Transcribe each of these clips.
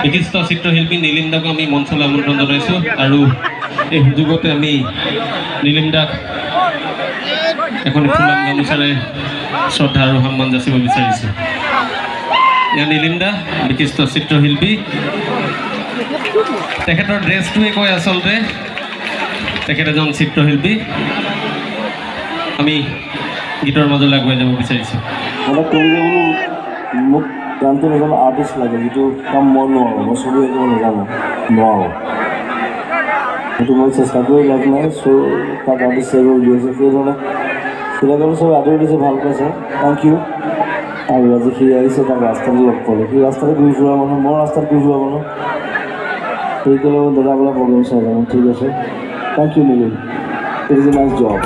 বিশিষ্ট চিত্ৰশিল্পী নীলিম দাক আমি মঞ্চলৈ আমন্ত্ৰণ জনাইছোঁ আৰু এই সুযোগতে আমি নীলিম দাক এখন ফুলাম গামোচাৰে শ্ৰদ্ধা আৰু সন্মান যাচিব বিচাৰিছোঁ। এয়া নীলিম দা বিশিষ্ট চিত্ৰশিল্পী। তেখেতৰ ড্ৰেছটোৱে কয় আচলতে তেখেত এজন চিত্ৰশিল্পী। আমি গীতৰ মাজলৈ আগুৱাই যাব বিচাৰিছোঁ। মোক গানটো এজন আৰ্টিষ্ট লাগে, যিটো কাম মই নোৱাৰোঁ, মই ছবি আঁকিব নোৱাৰোঁ। সেইটো মই চেষ্টা কৰি লাভ নাই। চ' তাক আৰ্টিষ্ট চাইব উলিয়াইছে, সেইজনে সেইকাৰণে চব আদৰি দিছে, ভাল পাইছে, থেংক ইউ। আৰু আজি সি আহিছে, তাক ৰাস্তাতে লগ পালোঁ। সি ৰাস্তাতে ঘূৰি ফুৰা মানুহ, মই ৰাস্তাত ঘূৰি ফুৰা মানুহ। সেইকাৰণে মই দাদাবিলাক প্ৰগ্ৰেম চাই যাম। ঠিক আছে, thank you Nilim, it is a nice job.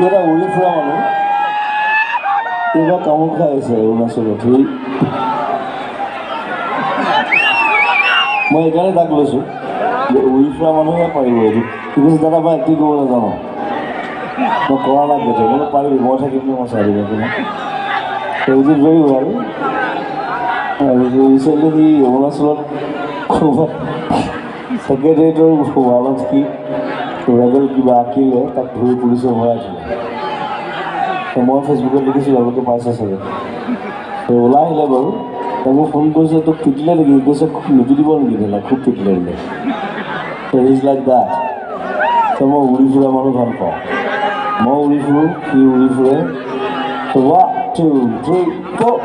এটা উৰি ফুৰা মানুহ, এইবাৰ কামোৰ খাই আহিছে অৰুণাচলত। মই সেইকাৰণে তাক লৈছোঁ যে উৰি ফুৰা মানুহে পাৰিব এইটো। ঠিক আছে দাদা, মই এক্টিং কৰিব নাজানো, মই কৰা নাই গোটেই, মই পাৰিবি, মই থাকিম, মই চাই দিম আপোনাক। Is it very well. আৰু ৰিচেণ্টলি সি অৰুণাচলত ছেক্ৰেটেৰিয়েটৰ ৱালত সি ৰেবেল কিবা আঁকিলে, তাক ধৰি পুলিচে ভৰাই দিলে। মই ফেচবুকত দেখিছিলোঁ, আপোনালোকে পাইছে চাগে। ওলাই আহিলে বাৰু, তাক মোক ফোন কৰিছে, তোক পিটিলে নেকি? সি কৈছে নিপিটিব নেকি দাদা, খুব পিটিলে বোলে। Is like that. মই উৰি ফুৰা মানুহ ভাল পাওঁ, মই উৰি ফুৰোঁ, সি উৰি ফুৰে। 1 2 3 4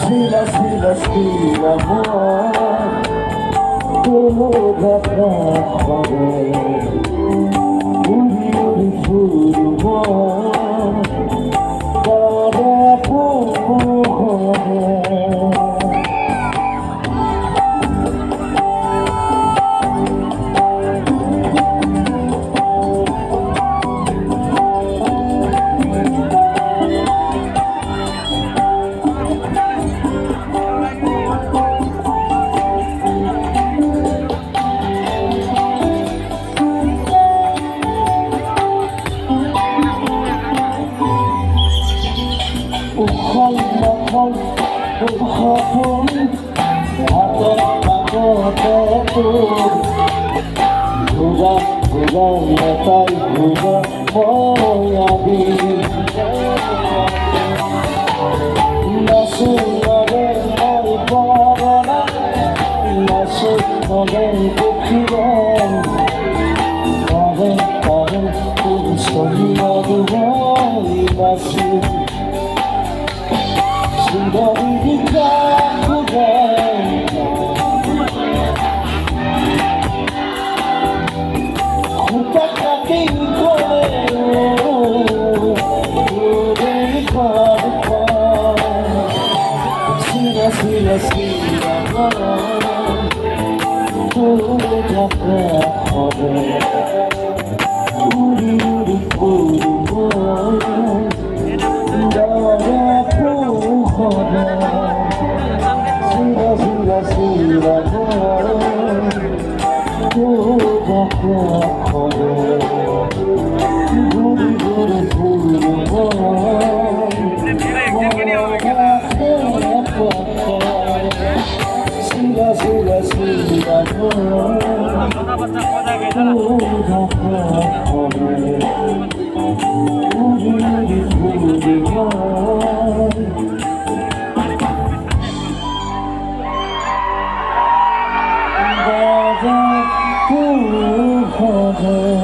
Sila, sila, sila, boy. দেখা হবে উড়ি উড়ি ফুরব হবে উখল মাখল উখল হাতে পাকতে তোর ঘুরা ঘুরা নেতাই ঘুরা ময়াবি নাসুরে মই পারনা নাসুরে দেখিবেন পারে পারে তোর সন্ন্যাদ হই বাসি Somebody got away. Who got nothing going? Oh,